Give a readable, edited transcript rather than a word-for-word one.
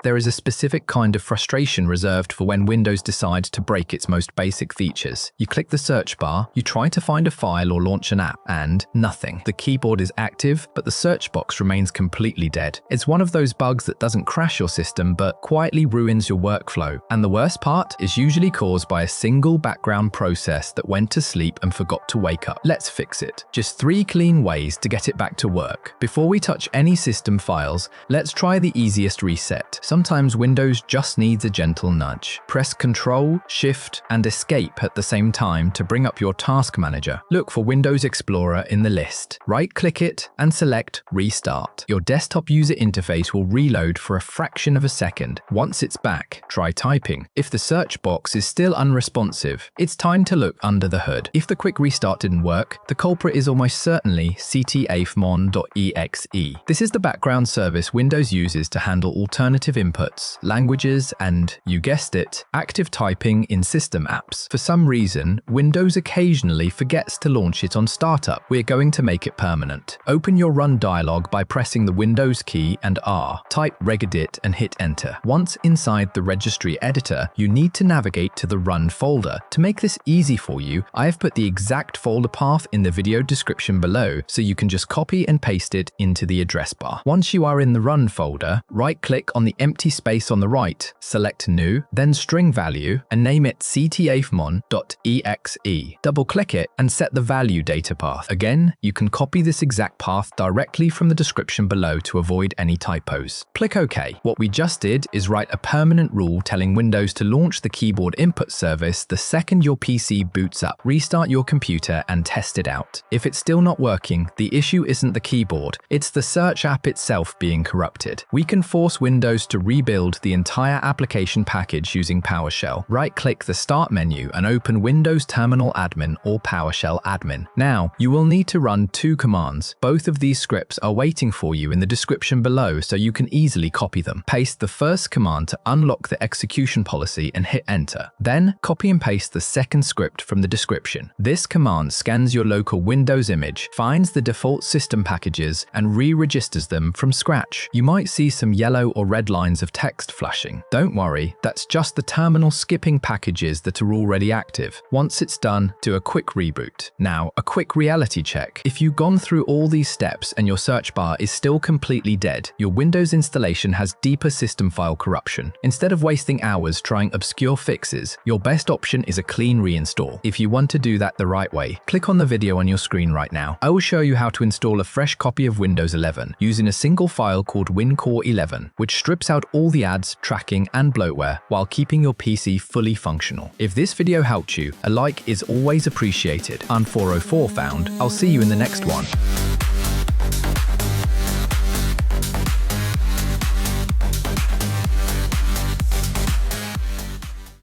there is a specific kind of frustration reserved for when Windows decides to break its most basic features. You click the search bar, you try to find a file or launch an app, and nothing. The keyboard is active, but the search box remains completely dead. It's one of those bugs that doesn't crash your system, but quietly ruins your workflow. And the worst part is usually caused by a single background process that went to sleep and forgot to wake up. Let's fix it. Just 3 clean ways to get it back to work. Before we touch any system files, let's try the easiest reset. Sometimes Windows just needs a gentle nudge. Press Ctrl, Shift, and Escape at the same time to bring up your task manager. Look for Windows Explorer in the list. Right-click it and select Restart. Your desktop user interface will reload for a fraction of a second. Once it's back, try typing. If the search box is still unresponsive, it's time to look under the hood. If the quick restart didn't work, the culprit is almost certainly ctfmon.exe. This is the background service Windows uses to handle alternative inputs, languages, and, you guessed it, active typing in system apps. For some reason, Windows occasionally forgets to launch it on startup. We're going to make it permanent. Open your Run dialog by pressing the Windows key and R. Type regedit and hit Enter. Once inside the Registry Editor, you need to navigate to the Run folder. To make this easy for you, I have put the exact folder path in the video description below, so you can just copy and paste it into the address bar. Once you are in the Run folder, right-click on the empty space on the right, select New, then String Value, and name it ctfmon.exe. Double-click it and set the value data path. Again, you can copy this exact path directly from the description below to avoid any typos. Click OK. What we just did is write a permanent rule telling Windows to launch the keyboard input service the second your PC boots up. Restart your computer and test it out. If it's still not working, the issue isn't the keyboard, it's the search app itself being corrupted. We can force Windows to rebuild the entire application package using PowerShell. Right-click the Start menu and open Windows Terminal Admin or PowerShell Admin. Now, you will need to run 2 commands. Both of these scripts are waiting for you in the description below, so you can easily copy them. Paste the first command to unlock the execution policy and hit Enter. Then, copy and paste the second script from the description. This command scans your local Windows image, finds the default system packages, and re-registers them from scratch. You might see some yellow or red lines of text flashing. Don't worry, that's just the terminal skipping packages that are already active. Once it's done, do a quick reboot. Now, a quick reality check. If you've gone through all these steps and your search bar is still completely dead, your Windows installation has deeper system file corruption. Instead of wasting hours trying obscure fixes, your best option is a clean reinstall. If you want to do that the right way, click on the video on your screen right now. I will show you how to install a fresh copy of Windows 11 using a single file called WinCore11, which strips out all the ads, tracking, and bloatware while keeping your PC fully functional. If this video helped you, a like is always appreciated. I'm 404 found. I'll see you in the next one.